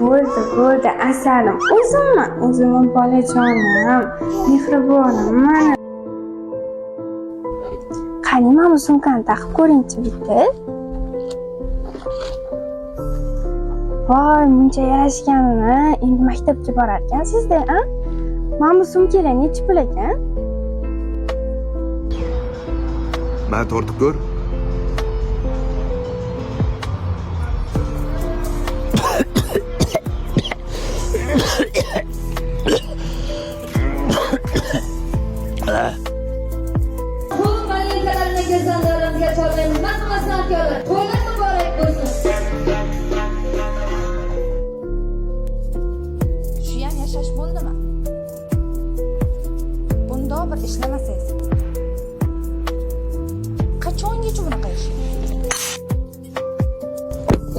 Bo'ldi, asalim. O'zimni bolajonim, mehribonim. Mana. Qani, mana sumkani taqib ko'ring-chi bitta. Voy, buncha yarashganini endi maktabga borar ekansiz-da, a? Mana bu sumkalar necha pul ekan? Mana tortib ko'r. Shuyam yashash bo'ldimi? Bundoq bir ishlamasangiz. Qachongacha bunaqa ishlaysiz?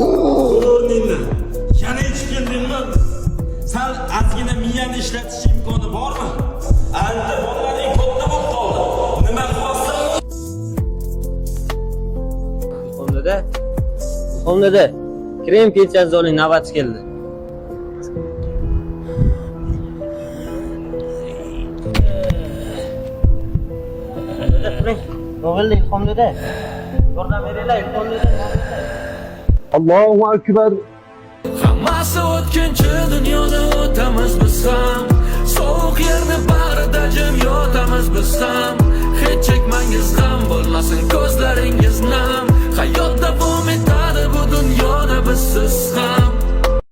O'rningni yana ichib keldingmi? Sal ozgina miyani ishlatish imkoni bormi? Alda bolalaring katta bo'lib qoldi. Nima qilyapsan? Xonada krem pensiyangizni oling, navbati keldi. O'g'illik xonada. Yordam beringlar, xonada. Allohu akbar. Hammasi o'tkinchi dunyoda o'tamiz biz ham.